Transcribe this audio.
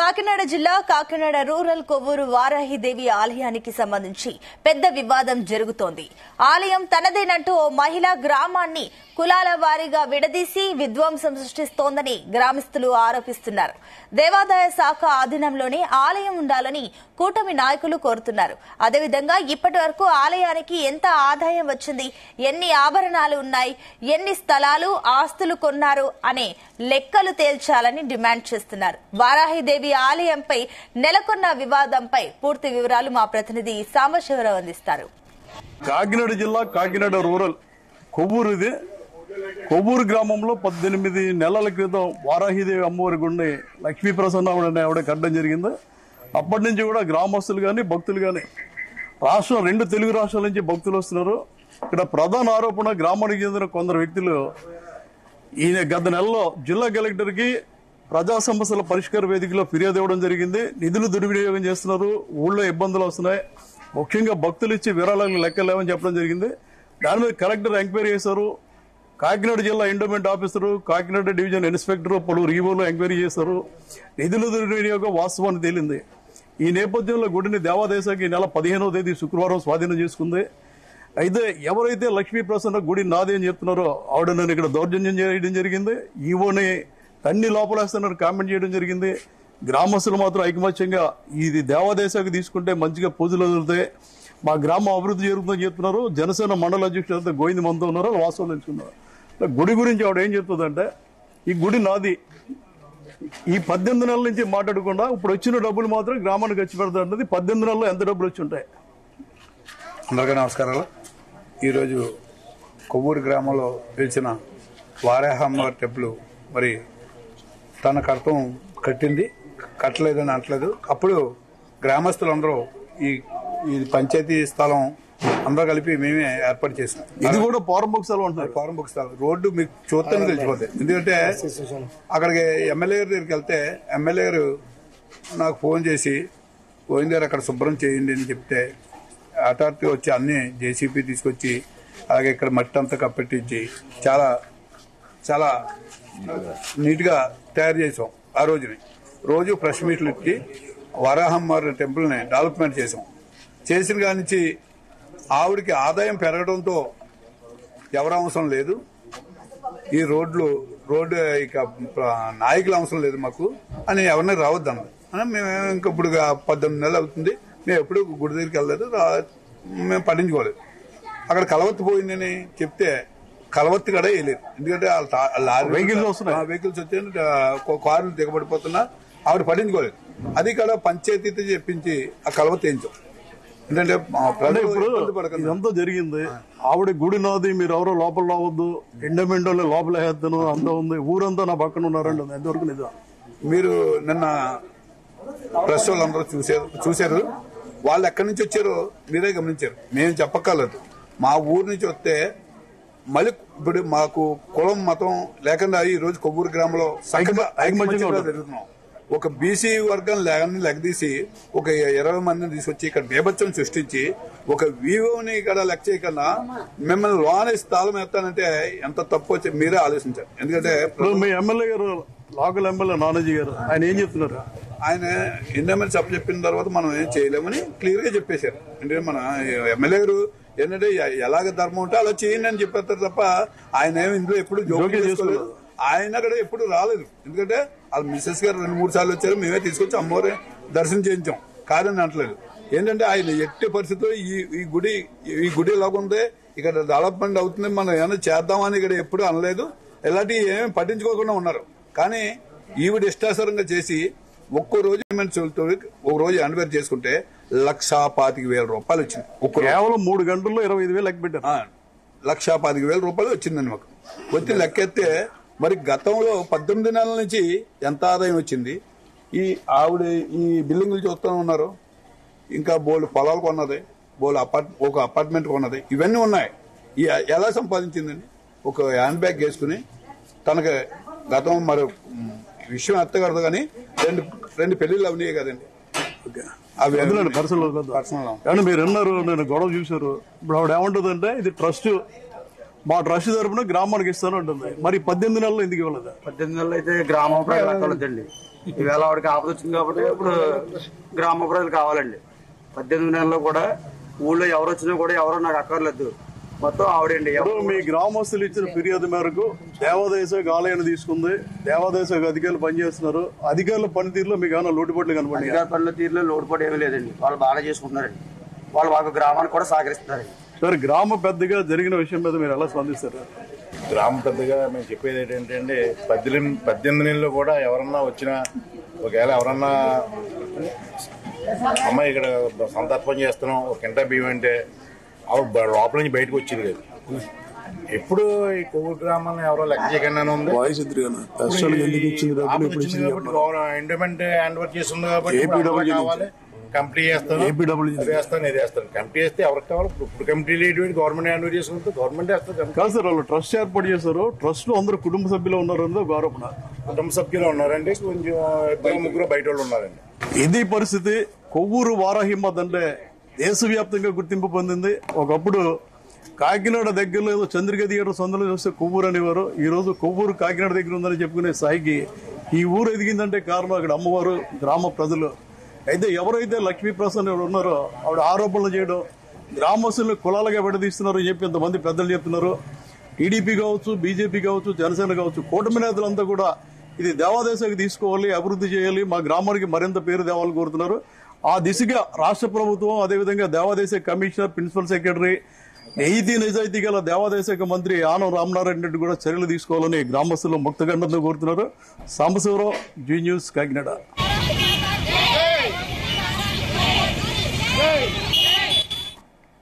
కాకినాడ జిల్లా కాకినాడ రూరల్ కొవ్వూరు వారాహిదేవి ఆలయానికి సంబంధించి పెద్ద వివాదం జరుగుతోంది. ఆలయం తనదేనంటూ ఓ మహిళ గ్రామాన్ని కులాల వారీగా విడదీసి విధ్వంసం సృష్టిస్తోందని గ్రామస్తులు ఆరోపిస్తున్నారు. దేవాదాయ శాఖ ఆధీనంలోనే ఆలయం ఉండాలని కూటమి నాయకులు కోరుతున్నారు. అదేవిధంగా ఇప్పటి వరకు ఆలయానికి ఎంత ఆదాయం వచ్చింది, ఎన్ని ఆభరణాలు ఉన్నాయి, ఎన్ని స్థలాలు ఆస్తులు కొన్నారు అనే లెక్కలు తేల్చాలని డిమాండ్ చేస్తున్నారు. వారాహిదేవి ఆలయంపై నెలకొన్న వివాదంపై పూర్తి వివరాలు మా ప్రతినిధి సాంబశివరావు అందిస్తారు. కాకినాడ జిల్లా కాకినాడ రూరల్ కొవ్వూరు గ్రామంలో 18 నెలల క్రితం వారాహిదేవి అమ్మవారి గుడిని లక్ష్మీ ప్రసన్న ఆవిడ కట్టడం జరిగింది. అప్పటి నుంచి కూడా గ్రామస్తులు గాని భక్తులు గాని రెండు తెలుగు రాష్ట్రాల నుంచి భక్తులు వస్తున్నారు. ఇక్కడ ప్రధాన ఆరోపణ గ్రామానికి చెందిన కొందరు వ్యక్తులు ఈయన గత నెలలో జిల్లా కలెక్టర్ కి ప్రజా సమస్యల పరిష్కార వేదికలో ఫిర్యాదు ఇవ్వడం జరిగింది. నిధులు దుర్వినియోగం చేస్తున్నారు, ఊళ్ళో ఇబ్బందులు వస్తున్నాయి, ముఖ్యంగా భక్తులు ఇచ్చి విరాళాలను లెక్కలేవని చెప్పడం జరిగింది. దాని మీద కలెక్టర్ ఎంక్వైరీ చేశారు. కాకినాడ జిల్లా endowment officer, Kakinada division inspector, పలువురు ఈవోలు ఎంక్వైరీ చేశారు. నిధుల దుర్వినియోగం వాస్తవాన్ని తేలింది. ఈ నేపథ్యంలో గుడిని దేవాదాయ శాఖ ఈ నెల 15వ తేదీ శుక్రవారం స్వాధీనం చేసుకుంది. అయితే ఎవరైతే లక్ష్మీ ప్రసన్న గుడి నాదే అని చెప్తున్నారో ఆవిడ నన్ను ఇక్కడ దౌర్జన్యం చేయడం జరిగింది. ఈవోని తన్ని లోపలేస్తున్నారు కామెంట్ చేయడం జరిగింది. గ్రామస్తులు మాత్రం ఐకమత్యంగా ఇది దేవాదాయ శాఖ తీసుకుంటే మంచిగా పూజలు వదులుతాయి, మా గ్రామం అభివృద్ధి జరుగుతుందని చెప్తున్నారు. జనసేన మండల అధ్యక్షుడు గోవింద మనతో ఉన్నారు, వాస్తవం తెలుసుకున్నారు. గుడి గురించి ఆవిడ ఏం చెప్తుందంటే, ఈ గుడి నాది, ఈ 18 నెలల నుంచి మాట్లాడకుండా ఇప్పుడు వచ్చిన డబ్బులు మాత్రం గ్రామానికి ఖర్చు పెడతా ఉంటుంది. 18 నెలల్లో ఎంత డబ్బులు వచ్చి ఉంటాయి? అందరికీ నమస్కారాలు. ఈరోజు కొవ్వూరు గ్రామంలో పిలిచిన వారాహమ్మ టెంపుల్ మరి తన కర్తం కట్టింది, కట్టలేదని అనట్లేదు. అప్పుడు గ్రామస్తులందరూ ఈ పంచాయతీ స్థలం అందరూ కలిపి మేమే ఏర్పాటు చేసాం. ఇది కూడా పౌరంబుక్ స్థలం అంటారు. పౌరంబుక్ స్థలం రోడ్డు మీకు చూస్తేనే తెలిసిపోతాయి. ఎందుకంటే అక్కడికి ఎమ్మెల్యే గారి దగ్గరికి వెళ్తే ఎమ్మెల్యే గారు నాకు ఫోన్ చేసి గోవింద్ గారు అక్కడ శుభ్రం చేయండి అని చెప్తే అథారిటీ వచ్చి అన్ని జేసీపీ తీసుకొచ్చి అలాగే ఇక్కడ మట్టి అంతా కప్పెట్టించి చాలా చాలా నీట్గా తయారు చేసాం. ఆ రోజు ప్రెస్ మీట్లు ఇచ్చి వరాహమ్మ టెంపుల్ని డెవలప్మెంట్ చేసాం. చేసిన కాడి నుంచి ఆవిడికి ఆదాయం పెరగడంతో ఎవరు అవసరం లేదు, ఈ రోడ్డు ఇక నాయకుల అవసరం లేదు మాకు అని ఎవరిని రావద్దన్నది. మేము ఇంకా ఇప్పుడు 18 నెలలు అవుతుంది, మేము ఎప్పుడు గుడి దగ్గరికి వెళ్ళలేదు, మేము పట్టించుకోలేదు. అక్కడ కలవత్తి పోయిందని చెప్తే కలవత్తి కూడా వేయలేదు. ఎందుకంటే వెహికల్స్ వచ్చి కార్లు దిగబడిపోతున్నా ఆవిడ పట్టించుకోలేదు. అది కూడా పంచాయతీతో చెప్పించి ఆ కలవత్తి వేయించాం. ఎందుకంటే ఇదంతా జరిగింది. ఆవిడ గుడి నాది, మీరు ఎవరో లోపల రావద్దు, ఎండమెండో లోపల వేస్తాను అంతా ఉంది, ఊరంతా నా పక్కన ఉన్నారండి. ఎంతవరకు నిజం? మీరు నిన్న ప్రెస్ వాళ్ళందరూ చూశారు. వాళ్ళు ఎక్కడి నుంచి వచ్చారో మీరే గమనించారు, మేము చెప్పక్కర్లేదు. మా ఊరు నుంచి వస్తే మళ్ళీ ఇప్పుడు మాకు కులం మతం లేకుండా ఈ రోజు కొవ్వూరు గ్రామంలో ఐకమత్యంగా జరుగుతున్నాం. ఒక బీసీ వర్గం లెగదీసి ఒక 20 మందిని తీసుకొచ్చి ఇక్కడ బేభత్సం సృష్టించి ఒక వీవోని ఇక్కడ లెక్క చేయకుండా మిమ్మల్ని లోన స్థానం ఎత్తానంటే ఎంత తప్పు వచ్చి మీరే ఆలోచించారు. ఎందుకంటే మీ ఎమ్మెల్యే గారు, లోకల్ ఎమ్మెల్యే నానాజీ గారు, ఆయన ఏం చెప్తున్నారు? ఆయన ఎండోమెంట్ సభ చెప్పిన తర్వాత మనం ఏం చేయలేమని క్లియర్ గా చెప్పేశారు. అంటే మన ఎమ్మెల్యే గారు ఏంటంటే ఎలాగ ధర్మం ఉంటే అలా చేయండి అని చెప్పేస్తారు తప్ప ఆయన ఏమి ఇందులో ఎప్పుడు జోక్యం చేసుకోలేదు. ఆయన కూడా ఎప్పుడు రాలేదు. ఎందుకంటే వాళ్ళ మిస్సెస్ గారు 2-3 సార్లు వచ్చారు, మేమే తీసుకొచ్చి అమ్మవారి దర్శనం చేయించాం, కాదని అనట్లేదు. ఏంటంటే ఆయన ఎట్టి పరిస్థితుల్లో ఈ గుడి ఎలాగుంది, ఇక్కడ డెవలప్మెంట్ అవుతుంది, మనం ఏమైనా చేద్దామని ఇక్కడ ఎప్పుడు అనలేదు. ఇలాంటివి ఏమేమి పట్టించుకోకుండా ఉన్నారు. కానీ ఈవిడ ఇష్టాసరంగా చేసి ఒక్కో రోజు ఒక రోజు యానివర్సరీ చేసుకుంటే 1,25,000 రూపాయలు వచ్చింది. కేవలం 3 గంటల్లో 25,000 లెక్క పెట్టారు. 1,25,000 రూపాయలు వచ్చిందండి మాకు. వచ్చి లెక్కెత్తే మరి గతంలో 18 నెలల నుంచి ఎంత ఆదాయం వచ్చింది. ఆవిడ ఈ బిల్డింగ్లు చూస్తూ ఉన్నారు, ఇంకా బోల్డ్ పొలాలు కొన్నది, ఒక అపార్ట్మెంట్ కొన్నది, ఇవన్నీ ఉన్నాయి. ఎలా సంపాదించిందండి? ఒక హ్యాండ్ బ్యాగ్ వేసుకుని తనకి గతం మరి విషయం ఎత్తగడదు కానీ రెండు పెళ్లిళ్ళు అవనియే కదండి. పర్సనల్ మీరు అన్నారు, నేను గొడవ చూశారు. ఇప్పుడు ఆవిడ ఏమంటుందంటే ఇది ట్రస్ట్, మా ట్రస్ట్ తరపున గ్రామానికి ఇస్తాను ఉంటుంది. మరి 18 నెలలు ఎందుకు ఇవ్వలేదు? 18 నెలలు అయితే గ్రామ ప్రజలు అక్కర్లేదండి. ఈవేళ ఆవిడకి ఆపద వచ్చింది కాబట్టి ఇప్పుడు గ్రామ ప్రజలు కావాలండి. 18 నెలల్లో కూడా ఊళ్ళో ఎవరు వచ్చినా కూడా ఎవరో నాకు అక్కర్లేదు, మొత్తం ఆవిడండి. ఎవరు మీ గ్రామస్తులు ఇచ్చిన ఫిర్యాదు మేరకు దేవాదాయ శాఖ ఆలయాన్ని తీసుకుంది, దేవాదాయ శాఖ అధికారులు పనిచేస్తున్నారు. అధికారుల పనితీరులో మీకు ఏమైనా లోటుపాట్లు కనపడి? అధికార పనుల తీరులో లోటుపాటు ఏమీ లేదండి. వాళ్ళు బాగా చేసుకుంటున్నారండి. వాళ్ళు బాగా గ్రామానికి కూడా సహకరిస్తున్నారండి. సార్, గ్రామ పెద్దగా జరిగిన విషయం మీద మీరు ఎలా స్పందిస్తారు? గ్రామ పెద్దగా మేము చెప్పేది ఏంటంటే 18 నెలల్లో కూడా ఎవరన్నా వచ్చినా, ఒకవేళ ఎవరన్నా అమ్మాయి ఇక్కడ సంతర్పణ చేస్తున్నాం ఒక కింటా బియ్యం అంటే లోపల నుంచి బయటకు వచ్చేది లేదు. ఎప్పుడు ఈ కోవిడ్ గ్రామాలను ఎవరో లెక్క చేయకుండా ఉంది. ఎండోమెంట్ హ్యాండ్ ఓవర్ చేస్తుంది కాబట్టి కావాలి, కంప్లీట్ చేస్తాను, అది వేస్తాను, ఇది వేస్తాను. కంప్లీట్ చేస్తే ఎవరికి కావాలి? ఇప్పుడు కంప్లీట్ గవర్నమెంట్ హ్యాండ్ ఓవర్ చేసుకుంటే గవర్నమెంట్ వేస్తారు. కాదు సార్, వాళ్ళు ట్రస్ట్ ఏర్పాటు చేశారు. ట్రస్ట్ లో అందరూ కుటుంబ సభ్యులు ఉన్నారు అన్నది ఒక ఆరోపణ. కుటుంబ సభ్యులు ఉన్నారండి, కొంచెం 2-3 బయట వాళ్ళు ఉన్నారండి. ఇది పరిస్థితి. కొవ్వూరు వారాహిమత్ అంటే దేశవ్యాప్తంగా గుర్తింపు పొందింది. ఒకప్పుడు కాకినాడ దగ్గరలో ఏదో చంద్రిక థియేటర్ సొంతలో చూస్తే కొవ్వూరు అనేవారు. ఈ రోజు కొవ్వూరు కాకినాడ దగ్గర ఉందని చెప్పుకునే స్థాయికి ఈ ఊరు ఎదిగిందంటే కారణం అక్కడ అమ్మవారు, గ్రామ ప్రజలు. అయితే ఎవరైతే లక్ష్మీప్రసన్న ఉన్నారో ఆవిడ ఆరోపణలు చేయడం, గ్రామస్తులను కులాలుగా విడదీస్తున్నారు అని చెప్పి ఇంతమంది పెద్దలు చెప్తున్నారు. టీడీపీ కావచ్చు, బీజేపీ కావచ్చు, జనసేన కావచ్చు, కూటమి నేతలంతా కూడా ఇది దేవాదేశానికి తీసుకోవాలి, అభివృద్ధి చేయాలి, మా గ్రామానికి మరింత పేరు తేవాలని కోరుతున్నారు. ఆ దిశగా రాష్ట్ర ప్రభుత్వం, అదేవిధంగా దేవాదేశ కమిషనర్, ప్రిన్సిపల్ సెక్రటరీ, నీతి నిజాయితీ గల దేవాదాయ శాఖ మంత్రి ఆనం రామనారాయణ రెడ్డి కూడా చర్యలు తీసుకోవాలని గ్రామస్తులు ముక్తగండంతో కోరుతున్నారు. సాంబశివరావు, జీ న్యూస్, కాకినాడ.